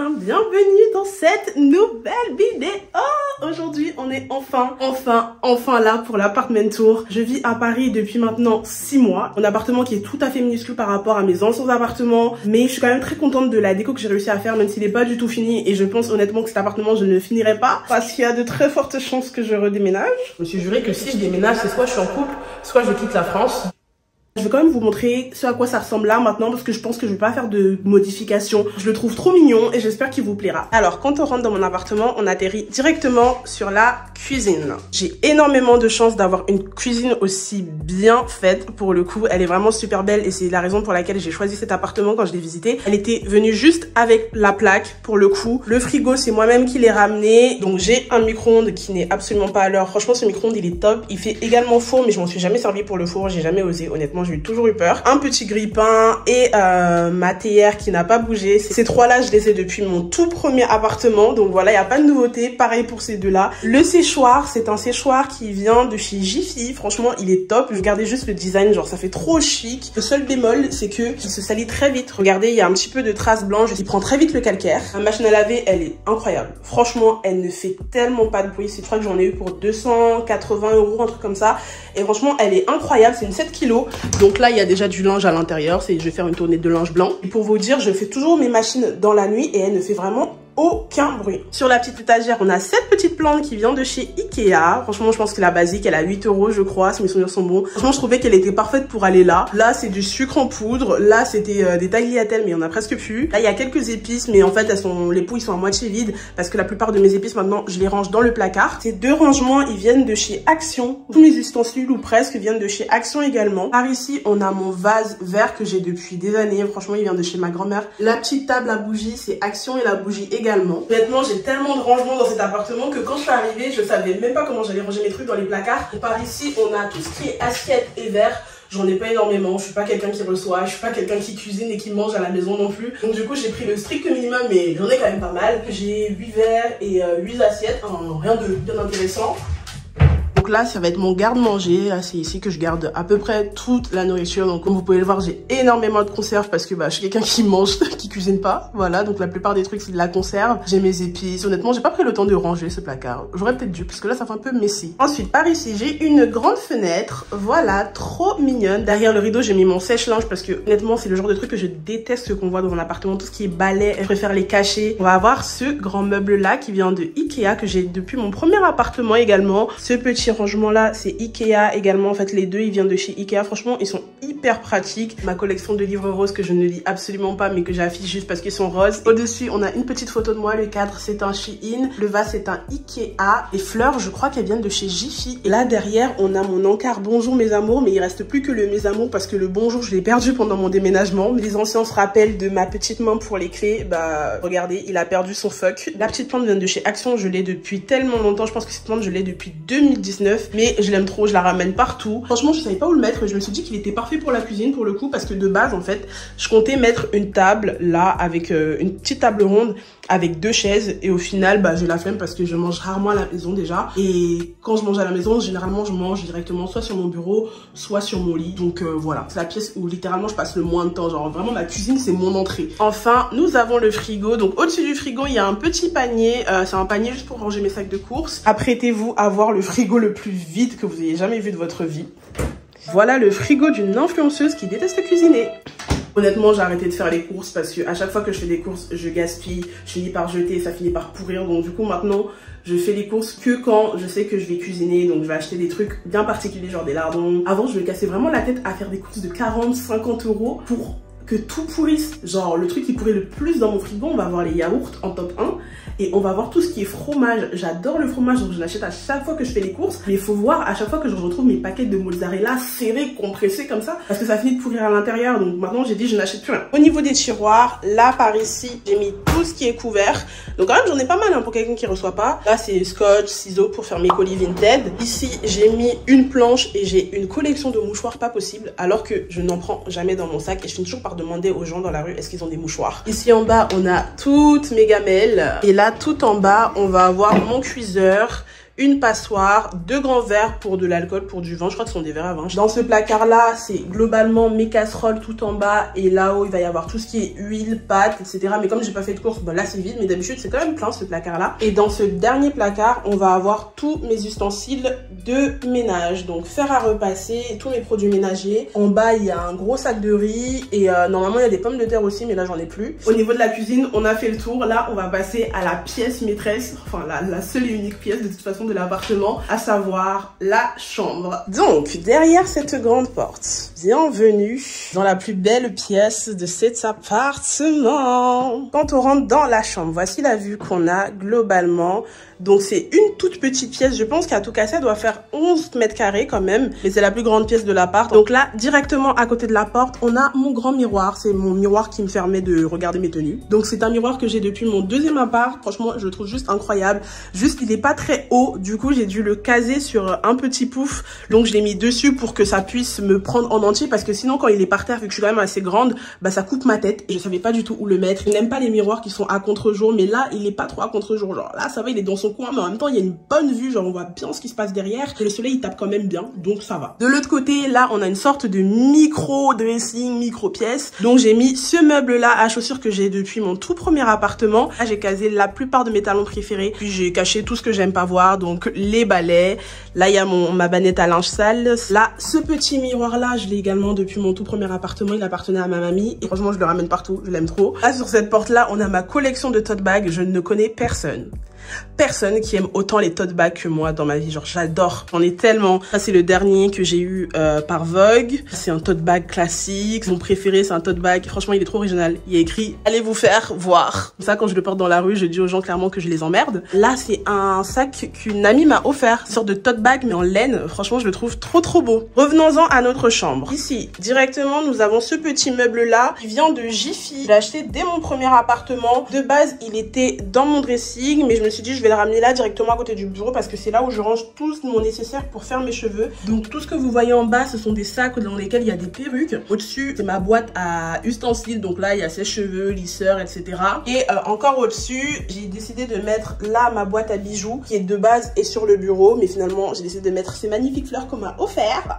bienvenue dans cette nouvelle vidéo. Aujourd'hui on est enfin là pour l'apartment tour. Je vis à Paris depuis maintenant 6 mois. Un appartement qui est tout à fait minuscule par rapport à mes anciens appartements, mais je suis quand même très contente de la déco que j'ai réussi à faire, même s'il n'est pas du tout fini, et je pense honnêtement que cet appartement je ne le finirai pas parce qu'il y a de très fortes chances que je redéménage. Je me suis juré que si je déménage, c'est soit je suis en couple, soit je quitte la France. Je vais quand même vous montrer ce à quoi ça ressemble là maintenant parce que je pense que je vais pas faire de modifications. Je le trouve trop mignon et j'espère qu'il vous plaira. Alors quand on rentre dans mon appartement, on atterrit directement sur la cuisine. J'ai énormément de chance d'avoir une cuisine aussi bien faite. Pour le coup, elle est vraiment super belle et c'est la raison pour laquelle j'ai choisi cet appartement quand je l'ai visité. Elle était venue juste avec la plaque pour le coup. Le frigo, c'est moi-même qui l'ai ramené. Donc j'ai un micro-ondes qui n'est absolument pas à l'heure. Franchement, ce micro-ondes, il est top. Il fait également four, mais je m'en suis jamais servi pour le four. J'ai jamais osé, honnêtement. J'ai toujours eu peur. Un petit grille-pain et ma théière qui n'a pas bougé. Ces trois-là, je les ai depuis mon tout premier appartement. Donc voilà, il n'y a pas de nouveauté. Pareil pour ces deux-là. Le séchoir, c'est un séchoir qui vient de chez Jiffy. Franchement, il est top. Regardez juste le design, genre ça fait trop chic. Le seul bémol, c'est que il se salit très vite. Regardez, il y a un petit peu de traces blanches. Il prend très vite le calcaire. La machine à laver, elle est incroyable. Franchement, elle ne fait tellement pas de bruit. Je crois que j'en ai eu pour 280 €, un truc comme ça. Et franchement, elle est incroyable. C'est une 7 kg. Donc là, il y a déjà du linge à l'intérieur. Je vais faire une tournée de linge blanc. Et pour vous dire, je fais toujours mes machines dans la nuit et elle ne fait vraiment aucun bruit. Sur la petite étagère, on a cette petite plante qui vient de chez Ikea. Franchement, je pense que la basique, elle a 8 €, je crois, si mes souvenirs sont bons. Franchement, je trouvais qu'elle était parfaite pour aller là. Là, c'est du sucre en poudre. Là, c'était des tagliatelles, mais il y en a presque plus. Là, il y a quelques épices, mais en fait, les pots, ils sont à moitié vides parce que la plupart de mes épices, maintenant, je les range dans le placard. Ces deux rangements, ils viennent de chez Action. Tous mes ustensiles, ou presque, viennent de chez Action également. Par ici, on a mon vase vert que j'ai depuis des années. Franchement, il vient de chez ma grand-mère. La petite table à bougies, c'est Action et la bougie également. Honnêtement, j'ai tellement de rangements dans cet appartement que quand je suis arrivée, je savais même pas comment j'allais ranger mes trucs dans les placards. Et par ici, on a tout ce qui est assiettes et verres. J'en ai pas énormément, je suis pas quelqu'un qui reçoit, je suis pas quelqu'un qui cuisine et qui mange à la maison non plus. Donc du coup, j'ai pris le strict minimum, mais j'en ai quand même pas mal. J'ai 8 verres et 8 assiettes, rien de bien intéressant. Donc là, ça va être mon garde-manger. C'est ici que je garde à peu près toute la nourriture. Donc comme vous pouvez le voir, j'ai énormément de conserves parce que je suis quelqu'un qui mange, qui cuisine pas. Voilà, donc la plupart des trucs, c'est de la conserve. J'ai mes épices. Honnêtement, j'ai pas pris le temps de ranger ce placard. J'aurais peut-être dû parce que là, ça fait un peu messy. Ensuite, par ici, j'ai une grande fenêtre. Voilà, trop mignonne. Derrière le rideau, j'ai mis mon sèche-linge parce que honnêtement, c'est le genre de truc que je déteste qu'on voit dans mon appartement. Tout ce qui est balai, je préfère les cacher. On va avoir ce grand meuble-là qui vient de Ikea, que j'ai depuis mon premier appartement également. Ce petit rangement là, c'est Ikea également. En fait, les deux, ils viennent de chez Ikea. Franchement, ils sont hyper pratiques. Ma collection de livres roses que je ne lis absolument pas, mais que j'affiche juste parce qu'ils sont roses. Au-dessus, on a une petite photo de moi. Le cadre, c'est un Shein. Le vase, c'est un Ikea. Les fleurs, je crois qu'elles viennent de chez Jiffy. Et là, derrière, on a mon encart Bonjour mes amours, mais il reste plus que le mes amours parce que le bonjour, je l'ai perdu pendant mon déménagement. Les anciens se rappellent de ma petite main pour les clés. Regardez, il a perdu son fuck. La petite plante vient de chez Action. Je l'ai depuis tellement longtemps. Je pense que cette plante, je l'ai depuis 2019. Mais je l'aime trop, je la ramène partout. Franchement, je savais pas où le mettre. Je me suis dit qu'il était parfait pour la cuisine pour le coup parce que de base, en fait, je comptais mettre une table là avec une petite table ronde avec 2 chaises et au final, j'ai la flemme parce que je mange rarement à la maison déjà. Et quand je mange à la maison, généralement, je mange directement soit sur mon bureau, soit sur mon lit. Donc voilà, c'est la pièce où littéralement je passe le moins de temps. Genre vraiment, ma cuisine, c'est mon entrée. Enfin, nous avons le frigo. Donc au-dessus du frigo, il y a un petit panier. C'est un panier juste pour ranger mes sacs de courses. Apprêtez-vous à voir le frigo le plus vide que vous ayez jamais vu de votre vie. Voilà le frigo d'une influenceuse qui déteste cuisiner. Honnêtement, j'ai arrêté de faire les courses parce que à chaque fois que je fais des courses, je gaspille, je finis par jeter et ça finit par pourrir. Donc du coup, maintenant, je fais les courses que quand je sais que je vais cuisiner. Donc je vais acheter des trucs bien particuliers, genre des lardons. Avant, je me cassais vraiment la tête à faire des courses de 40-50 € pour que tout pourrisse. Genre le truc qui pourrit le plus dans mon frigo, on va avoir les yaourts en top 1 et on va voir tout ce qui est fromage. J'adore le fromage, donc je l'achète à chaque fois que je fais les courses. Mais il faut voir à chaque fois que je retrouve mes paquets de mozzarella serrés, compressés comme ça, parce que ça finit de pourrir à l'intérieur. Donc maintenant j'ai dit je n'achète plus rien. Au niveau des tiroirs, là par ici, j'ai mis tout ce qui est couvert. Donc quand même j'en ai pas mal pour quelqu'un qui reçoit pas. Là c'est scotch, ciseaux pour faire mes colis Vinted. Ici j'ai mis une planche et j'ai une collection de mouchoirs pas possible, alors que je n'en prends jamais dans mon sac et je finis toujours par demander aux gens dans la rue est-ce qu'ils ont des mouchoirs. Ici en bas on a toutes mes gamelles et là tout en bas on va avoir mon cuiseur, une passoire, 2 grands verres pour de l'alcool, pour du vin. Je crois que ce sont des verres à vin. Dans ce placard-là, c'est globalement mes casseroles tout en bas. Et là-haut, il va y avoir tout ce qui est huile, pâtes, etc. Mais comme j'ai pas fait de course, bon, là c'est vide. Mais d'habitude, c'est quand même plein ce placard-là. Et dans ce dernier placard, on va avoir tous mes ustensiles de ménage. Donc fer à repasser, tous mes produits ménagers. En bas, il y a un gros sac de riz. Et normalement, il y a des pommes de terre aussi, mais là, j'en ai plus. Au niveau de la cuisine, on a fait le tour. Là, on va passer à la pièce maîtresse. Enfin, la seule et unique pièce de toute façon de l'appartement, à savoir la chambre. Donc, derrière cette grande porte, bienvenue dans la plus belle pièce de cet appartement. Quand on rentre dans la chambre, voici la vue qu'on a globalement. Donc c'est une toute petite pièce, je pense qu'à tout casser, elle doit faire 11 mètres carrés quand même, mais c'est la plus grande pièce de l'appart. Donc là, directement à côté de la porte, on a mon grand miroir, c'est mon miroir qui me permet de regarder mes tenues. Donc c'est un miroir que j'ai depuis mon deuxième appart, franchement je le trouve juste incroyable. Juste il est pas très haut, du coup j'ai dû le caser sur un petit pouf, donc je l'ai mis dessus pour que ça puisse me prendre en entier, parce que sinon quand il est par terre, vu que je suis quand même assez grande, bah ça coupe ma tête et je savais pas du tout où le mettre. Je n'aime pas les miroirs qui sont à contre-jour, mais là il est pas trop à contre-jour, genre là ça va, il est dans son coin, mais en même temps il y a une bonne vue, genre on voit bien ce qui se passe derrière et le soleil il tape quand même bien, donc ça va. De l'autre côté, là on a une sorte de micro dressing, micro pièce, donc j'ai mis ce meuble là à chaussures que j'ai depuis mon tout premier appartement. Là j'ai casé la plupart de mes talons préférés, puis j'ai caché tout ce que j'aime pas voir, donc les balais. Là il y a ma banette à linge sale. Là ce petit miroir là, je l'ai également depuis mon tout premier appartement, il appartenait à ma mamie et franchement je le ramène partout, je l'aime trop. Là sur cette porte là, on a ma collection de tote bags, je ne connais personne qui aime autant les tote bags que moi dans ma vie, genre j'adore, j'en ai tellement. Ça c'est le dernier que j'ai eu par Vogue, c'est un tote bag classique, mon préféré c'est un tote bag, franchement il est trop original, il est écrit allez vous faire voir. Comme ça quand je le porte dans la rue, je dis aux gens clairement que je les emmerde. Là c'est un sac qu'une amie m'a offert, une sorte de tote bag mais en laine, franchement je le trouve trop beau. Revenons-en à notre chambre. Ici directement nous avons ce petit meuble là qui vient de Jiffy, je l'ai acheté dès mon premier appartement. De base il était dans mon dressing, mais je me suis dit je vais le ramener là directement à côté du bureau parce que c'est là où je range tout mon nécessaire pour faire mes cheveux. Donc tout ce que vous voyez en bas, ce sont des sacs dans lesquels il y a des perruques. Au-dessus c'est ma boîte à ustensiles, donc là il y a sèche-cheveux, lisseur, etc. Et encore au-dessus j'ai décidé de mettre là ma boîte à bijoux qui est de base et sur le bureau, mais finalement j'ai décidé de mettre ces magnifiques fleurs qu'on m'a offert.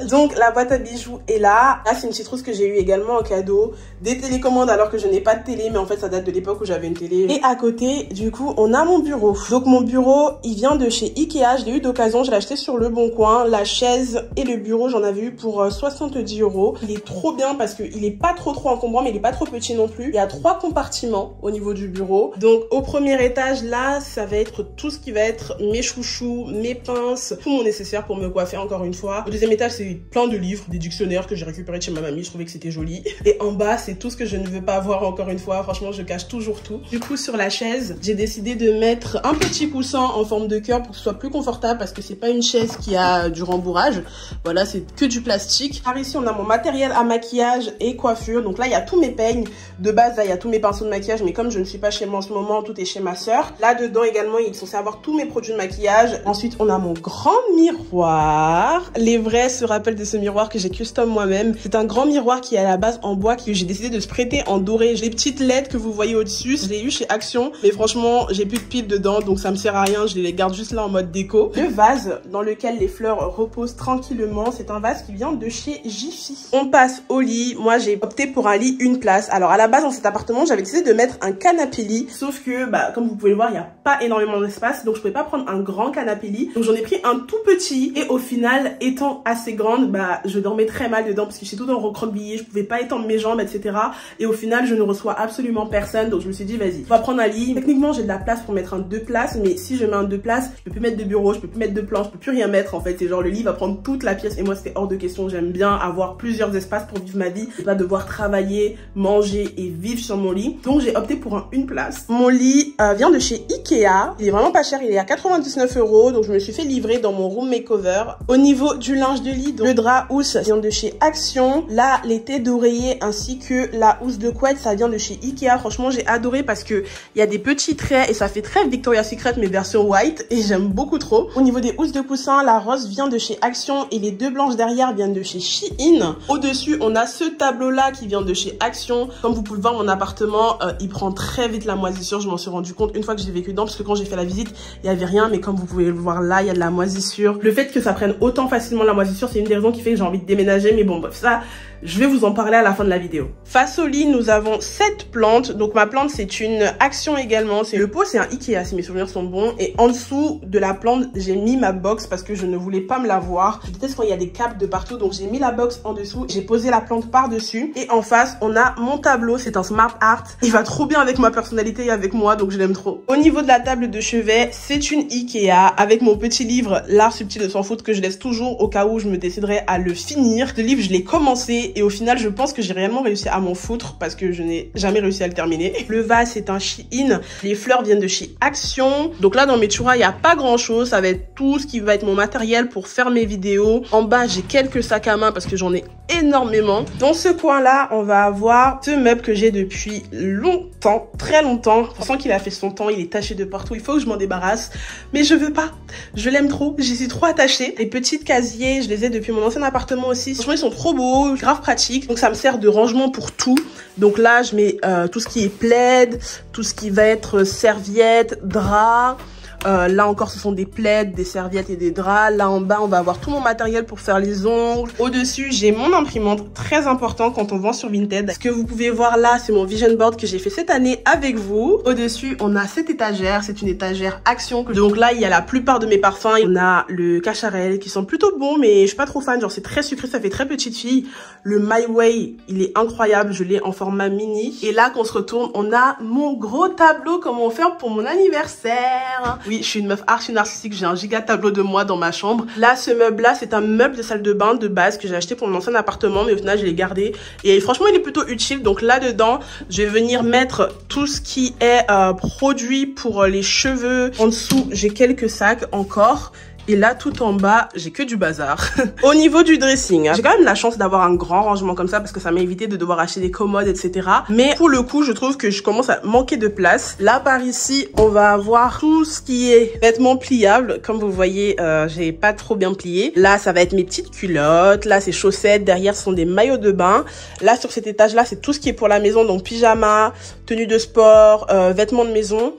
Donc la boîte à bijoux est là. Là c'est une petite trousse que j'ai eu également en cadeau, des télécommandes alors que je n'ai pas de télé, mais en fait ça date de l'époque où j'avais une télé. Et à côté du coup on a mon bureau. Donc mon bureau il vient de chez Ikea, je l'ai eu d'occasion, je l'ai acheté sur le bon coin. La chaise et le bureau j'en avais eu pour 70 €. Il est trop bien parce qu'il est pas trop encombrant, mais il est pas trop petit non plus. Il y a 3 compartiments au niveau du bureau. Donc au premier étage là ça va être tout ce qui va être mes chouchous, mes pinces, tout mon nécessaire pour me coiffer encore une fois. Au deuxième étage c'est plein de livres, des dictionnaires que j'ai récupérés de chez ma mamie, je trouvais que c'était joli. Et en bas c'est tout ce que je ne veux pas voir encore une fois, franchement je cache toujours tout. Du coup sur la chaise j'ai décidé de mettre un petit coussin en forme de cœur pour que ce soit plus confortable parce que c'est pas une chaise qui a du rembourrage. Voilà, c'est que du plastique. Par ici, on a mon matériel à maquillage et coiffure. Donc là, il y a tous mes peignes. De base, là, il y a tous mes pinceaux de maquillage, mais comme je ne suis pas chez moi en ce moment, tout est chez ma soeur. Là-dedans également, ils sont censés avoir tous mes produits de maquillage. Ensuite, on a mon grand miroir. Les vrais se rappellent de ce miroir que j'ai custom moi-même. C'est un grand miroir qui est à la base en bois que j'ai décidé de se prêter en doré. J'ai les petites LED que vous voyez au-dessus. Je l'ai eu chez Action, mais franchement, j'ai plus de piles dedans, donc ça me sert à rien. Je les garde juste là en mode déco. Le vase dans lequel les fleurs reposent tranquillement, c'est un vase qui vient de chez Jiffy. On passe au lit. Moi, j'ai opté pour un lit une place. Alors à la base, dans cet appartement, j'avais décidé de mettre un canapé lit, sauf que, bah, comme vous pouvez le voir, il n'y a pas énormément d'espace, donc je pouvais pas prendre un grand canapé lit. Donc j'en ai pris un tout petit, et au final, étant assez grande, bah, je dormais très mal dedans parce que j'étais tout dans recroquevillé, je pouvais pas étendre mes jambes, etc. Et au final, je ne reçois absolument personne, donc je me suis dit, vas-y, on va prendre un lit. Techniquement, j'ai de la place pour mettre un 2 places, mais si je mets un 2 places, je peux plus mettre de bureau, je peux plus mettre de planche, je peux plus rien mettre en fait. C'est genre le lit va prendre toute la pièce et moi c'était hors de question. J'aime bien avoir plusieurs espaces pour vivre ma vie et pas devoir travailler, manger et vivre sur mon lit. Donc j'ai opté pour un une place. Mon lit vient de chez Ikea. Il est vraiment pas cher, il est à 99 €. Donc je me suis fait livrer dans mon room makeover. Au niveau du linge de lit, donc, le drap housse vient de chez Action. Là, les têtes d'oreiller ainsi que la housse de couette, ça vient de chez Ikea. Franchement, j'ai adoré parce que il y a des petits traits et ça fait très Victoria's Secret mais version white et j'aime beaucoup trop. Au niveau des housses de coussin, la rose vient de chez Action et les deux blanches derrière viennent de chez Shein. Au-dessus, on a ce tableau-là qui vient de chez Action. Comme vous pouvez le voir, mon appartement, il prend très vite la moisissure. Je m'en suis rendu compte une fois que j'ai vécu dedans parce que quand j'ai fait la visite, il n'y avait rien. Mais comme vous pouvez le voir là, il y a de la moisissure. Le fait que ça prenne autant facilement la moisissure, c'est une des raisons qui fait que j'ai envie de déménager. Mais bon, bref, ça, je vais vous en parler à la fin de la vidéo. Face au lit, nous avons cette plante. Donc ma plante, c'est une Action également. Le pot, c'est un Ikea si mes souvenirs sont bons. Et en dessous de la plante, j'ai mis ma box parce que je ne voulais pas me la voir. Je déteste quand il y a des câbles de partout. Donc j'ai mis la box en dessous. J'ai posé la plante par-dessus. Et en face, on a mon tableau. C'est un Smart Art. Il va trop bien avec ma personnalité et avec moi. Donc je l'aime trop. Au niveau de la table de chevet, c'est une Ikea avec mon petit livre L'art subtil de s'en foutre que je laisse toujours au cas où je me déciderai à le finir. Ce livre, je l'ai commencé. Et au final, je pense que j'ai réellement réussi à m'en foutre parce que je n'ai jamais réussi à le terminer. Le vase, c'est un Shein. Les fleurs viennent de chez Action. Donc là, dans mes tiroirs, il n'y a pas grand chose. Ça va être tout ce qui va être mon matériel pour faire mes vidéos. En bas, j'ai quelques sacs à main parce que j'en ai énormément. Dans ce coin-là, on va avoir ce meuble que j'ai depuis longtemps, très longtemps. Je sens qu'il a fait son temps, il est taché de partout. Il faut que je m'en débarrasse. Mais je veux pas. Je l'aime trop. J'y suis trop attachée. Les petites casiers, je les ai depuis mon ancien appartement aussi. Franchement, ils sont trop beaux, grave pratiques. Donc ça me sert de rangement pour tout. Donc là, je mets tout ce qui est plaid, tout ce qui va être serviettes, draps. Là encore, ce sont des plaids, des serviettes et des draps. Là en bas, on va avoir tout mon matériel pour faire les ongles. Au-dessus, j'ai mon imprimante, très important quand on vend sur Vinted. Ce que vous pouvez voir là, c'est mon vision board que j'ai fait cette année avec vous. Au-dessus, on a cette étagère. C'est une étagère Action. Donc là, il y a la plupart de mes parfums. On a le Cacharel qui sont plutôt bons, mais je suis pas trop fan. Genre, c'est très sucré, ça fait très petite fille. Le My Way, il est incroyable. Je l'ai en format mini. Et là, qu'on se retourne, on a mon gros tableau comment faire pour mon anniversaire. Oui, je suis une meuf archi narcissique, j'ai un giga tableau de moi dans ma chambre. Là, ce meuble-là, c'est un meuble de salle de bain de base que j'ai acheté pour mon ancien appartement, mais au final, je l'ai gardé. Et franchement, il est plutôt utile. Donc là-dedans, je vais venir mettre tout ce qui est produit pour les cheveux. En dessous, j'ai quelques sacs encore. Et là, tout en bas, j'ai que du bazar. Au niveau du dressing, j'ai quand même la chance d'avoir un grand rangement comme ça parce que ça m'a évité de devoir acheter des commodes, etc. Mais pour le coup, je trouve que je commence à manquer de place. Là, par ici, on va avoir tout ce qui est vêtements pliables. Comme vous voyez, j'ai pas trop bien plié. Là, ça va être mes petites culottes. Là, c'est chaussettes. Derrière, ce sont des maillots de bain. Là, sur cet étage-là, c'est tout ce qui est pour la maison. Donc, pyjama, tenue de sport, vêtements de maison.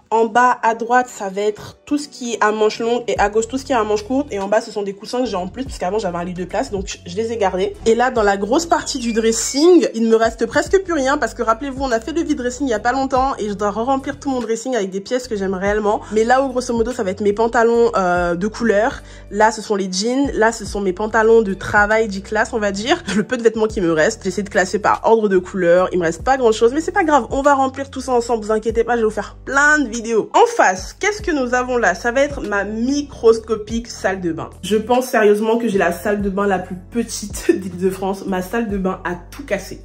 En bas à droite, ça va être tout ce qui est à manches longues et à gauche, tout ce qui est à manches courtes. Et en bas, ce sont des coussins que j'ai en plus parce qu'avant, j'avais un lit de place. Donc, je les ai gardés. Et là, dans la grosse partie du dressing, il ne me reste presque plus rien parce que rappelez-vous, on a fait le vide dressing il y a pas longtemps et je dois remplir tout mon dressing avec des pièces que j'aime réellement. Mais là où, grosso modo, ça va être mes pantalons de couleur. Là, ce sont les jeans. Là, ce sont mes pantalons de travail d'e-class, on va dire. Le peu de vêtements qui me restent. J'essaie de classer par ordre de couleur. Il me reste pas grand chose, mais c'est pas grave. On va remplir tout ça ensemble. Vous inquiétez pas, je vais vous faire plein de vidéos. En face, qu'est-ce que nous avons là? Ça va être ma microscopique salle de bain. Je pense sérieusement que j'ai la salle de bain la plus petite d'Île-de-France. Ma salle de bain a tout cassé.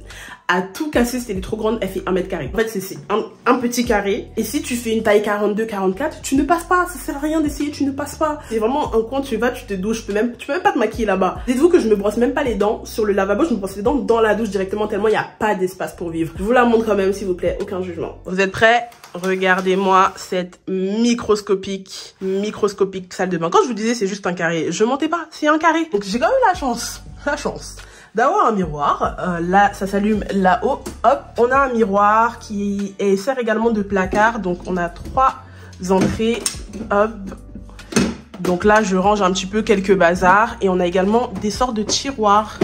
A tout cassé, c'était trop grande, elle fait 1 mètre carré. En fait, c'est un petit carré. Et si tu fais une taille 42-44, tu ne passes pas. Ça sert à rien d'essayer, tu ne passes pas. C'est vraiment un coin, tu vas, tu te douches, tu peux même pas te maquiller là-bas. Dites-vous que je me brosse même pas les dents sur le lavabo, je me brosse les dents dans la douche directement tellement il n'y a pas d'espace pour vivre. Je vous la montre quand même, s'il vous plaît, aucun jugement. Vous êtes prêts? Regardez-moi cette microscopique salle de bain. Quand je vous disais c'est juste un carré, je mentais pas, c'est un carré. Donc j'ai quand même la chance d'avoir un miroir. Là, ça s'allume là-haut. Hop, on a un miroir qui sert également de placard. Donc on a 3 entrées. Hop. Donc là, je range un petit peu quelques bazars. Et on a également des sortes de tiroirs.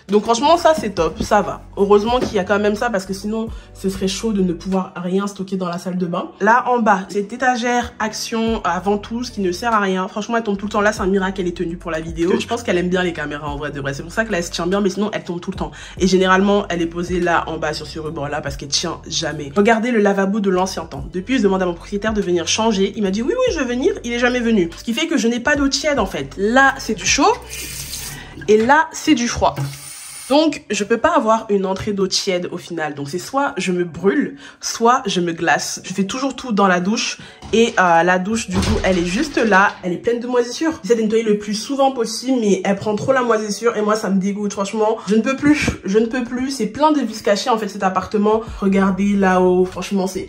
Donc franchement, ça c'est top, ça va. Heureusement qu'il y a quand même ça parce que sinon, ce serait chaud de ne pouvoir rien stocker dans la salle de bain. Là en bas, cette étagère Action avant tout, ce qui ne sert à rien. Franchement, elle tombe tout le temps. Là, c'est un miracle qu'elle est tenue pour la vidéo. Je pense qu'elle aime bien les caméras en vrai de vrai. C'est pour ça que là, elle se tient bien, mais sinon, elle tombe tout le temps. Et généralement, elle est posée là en bas sur ce rebord-là parce qu'elle tient jamais. Regardez le lavabo de l'ancien temps. Depuis, je demande à mon propriétaire de venir changer. Il m'a dit oui, je vais venir. Il est jamais venu. Ce qui fait que je n'ai pas d'eau tiède en fait. Là, c'est du chaud et là, c'est du froid. Donc je peux pas avoir une entrée d'eau tiède au final. Donc c'est soit je me brûle, soit je me glace. Je fais toujours tout dans la douche et la douche du coup elle est juste là, elle est pleine de moisissures. J'essaie de nettoyer le plus souvent possible mais elle prend trop la moisissure et moi ça me dégoûte franchement. Je ne peux plus, c'est plein de vis cachées en fait cet appartement. Regardez là-haut, franchement c'est...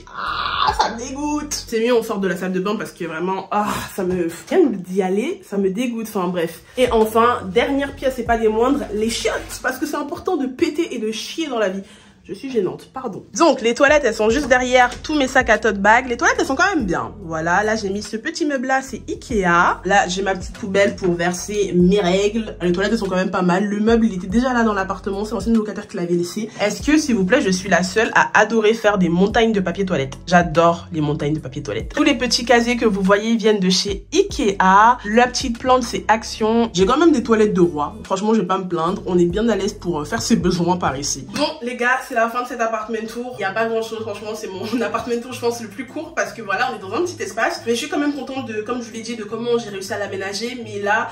ça me dégoûte. C'est mieux on sort de la salle de bain parce que vraiment, ça me... rien d'y aller, ça me dégoûte, enfin bref. Et enfin, dernière pièce et pas des moindres, les chiottes, parce que c'est important de péter et de chier dans la vie. Je suis gênante, pardon. Donc, les toilettes, elles sont juste derrière tous mes sacs à tote bag. Les toilettes, elles sont quand même bien. Voilà, là, j'ai mis ce petit meuble-là, c'est Ikea. Là, j'ai ma petite poubelle pour verser mes règles. Les toilettes, elles sont quand même pas mal. Le meuble, il était déjà là dans l'appartement. C'est l'ancienne locataire qui l'avait laissé. Est-ce que, s'il vous plaît, je suis la seule à adorer faire des montagnes de papier toilette? J'adore les montagnes de papier toilette. Tous les petits casiers que vous voyez viennent de chez Ikea. La petite plante, c'est Action. J'ai quand même des toilettes de roi. Franchement, je vais pas me plaindre. On est bien à l'aise pour faire ses besoins par ici. Bon, les gars, c'est la fin de cet appartement tour. Il n'y a pas grand chose, franchement, c'est mon appartement tour, je pense, le plus court parce que voilà, on est dans un petit espace. Mais je suis quand même contente de, comme je vous l'ai dit, de comment j'ai réussi à l'aménager. Mais là,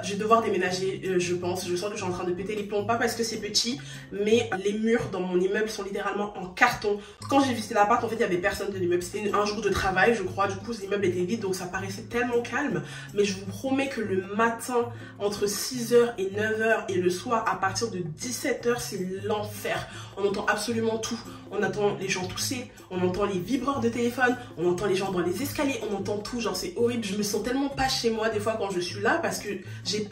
je vais devoir déménager, je pense. Je sens que je suis en train de péter les plombs, pas parce que c'est petit, mais les murs dans mon immeuble sont littéralement en carton. Quand j'ai visité l'appart, en fait, il y avait personne de l'immeuble. C'était un jour de travail, je crois. Du coup, l'immeuble était vide, donc ça paraissait tellement calme. Mais je vous promets que le matin, entre 6h et 9h et le soir, à partir de 17h, c'est l'enfer. On entend absolument tout. On entend les gens tousser, on entend les vibreurs de téléphone, on entend les gens dans les escaliers, on entend tout, genre c'est horrible. Je me sens tellement pas chez moi des fois quand je suis là parce que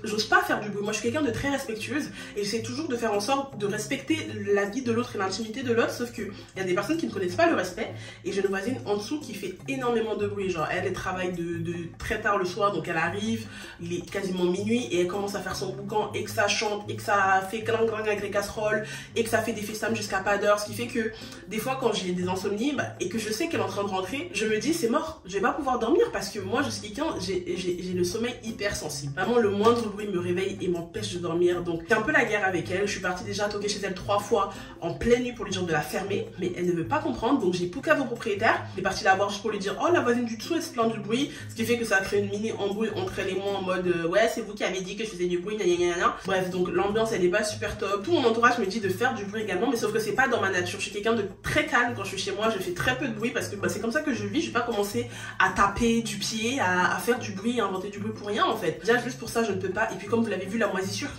j'ose pas faire du bruit. Moi je suis quelqu'un de très respectueuse et j'essaie toujours de faire en sorte de respecter la vie de l'autre et l'intimité de l'autre, sauf que il y a des personnes qui ne connaissent pas le respect et j'ai une voisine en dessous qui fait énormément de bruit. Genre elle travaille de très tard le soir, donc elle arrive, il est quasiment minuit et elle commence à faire son boucan et que ça chante et que ça fait clang clang avec les casseroles et que ça fait des festams jusqu'à pas d'heure, ce qui fait que des fois quand j'ai des insomnies et que je sais qu'elle est en train de rentrer, je me dis c'est mort, je vais pas pouvoir dormir parce que moi je suis quelqu'un, j'ai le sommeil hyper sensible. Vraiment le moindre bruit me réveille et m'empêche de dormir, donc c'est un peu la guerre avec elle. Je suis partie déjà toquer chez elle 3 fois en pleine nuit pour lui dire de la fermer, mais elle ne veut pas comprendre, donc j'ai pouqué à mon propriétaire, je suis partie la voir juste pour lui dire oh la voisine du dessous elle se plaint du bruit, ce qui fait que ça a créé une mini embrouille entre elle et moi en mode ouais c'est vous qui avez dit que je faisais du bruit, gna gna gna. Bref, donc l'ambiance elle est pas super top, tout mon entourage me dit de faire du bruit également, mais sauf que c'est pas dans ma nature. Je suis quelqu'un de très calme quand je suis chez moi, je fais très peu de bruit parce que c'est comme ça que je vis. Je vais pas commencer à taper du pied, à faire du bruit, à inventer du bruit pour rien en fait. Déjà juste pour ça je ne peux pas. Et puis comme vous l'avez vu, la moisissure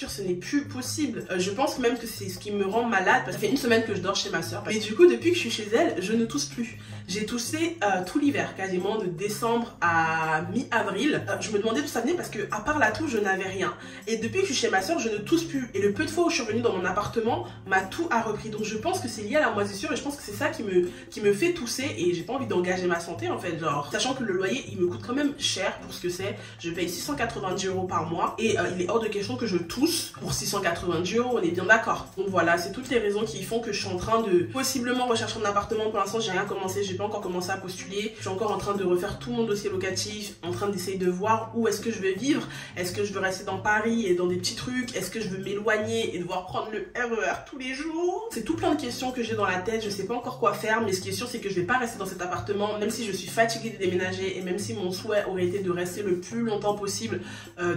ce n'est plus possible. Je pense même que c'est ce qui me rend malade parce que ça fait 1 semaine que je dors chez ma soeur. Et du coup depuis que je suis chez elle, je ne tousse plus. J'ai toussé tout l'hiver, quasiment de décembre à mi-avril. Je me demandais d'où ça venait parce que à part la toux, je n'avais rien. Et depuis que je suis chez ma soeur, je ne tousse plus. Et le peu de fois où je suis revenue dans mon appartement, ma toux a repris. Donc je pense que c'est lié à la moisissure et je pense que c'est ça qui me fait tousser et j'ai pas envie d'engager ma santé en fait. Genre, sachant que le loyer il me coûte quand même cher pour ce que c'est. Je paye 690 € par mois et il est hors de question que je tousse pour 690 €, on est bien d'accord. Donc voilà, c'est toutes les raisons qui font que je suis en train de possiblement rechercher un appartement. Pour l'instant, j'ai rien commencé, j'ai pas encore commencé à postuler. Je suis encore en train de refaire tout mon dossier locatif, en train d'essayer de voir où est-ce que je vais vivre. Est-ce que je veux rester dans Paris et dans des petits trucs? Est-ce que je veux m'éloigner et devoir prendre le RER tous les jours? C'est tout plein de questions que j'ai dans la tête, je sais pas encore quoi faire, mais ce qui est sûr c'est que je vais pas rester dans cet appartement, même si je suis fatiguée de déménager et même si mon souhait aurait été de rester le plus longtemps possible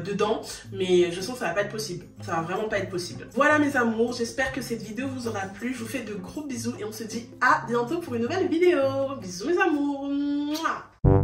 dedans, mais je sens que ça va pas être possible, ça va vraiment pas être possible. Voilà mes amours, j'espère que cette vidéo vous aura plu, je vous fais de gros bisous et on se dit à bientôt pour une nouvelle vidéo. Bisous mes amours. Mouah.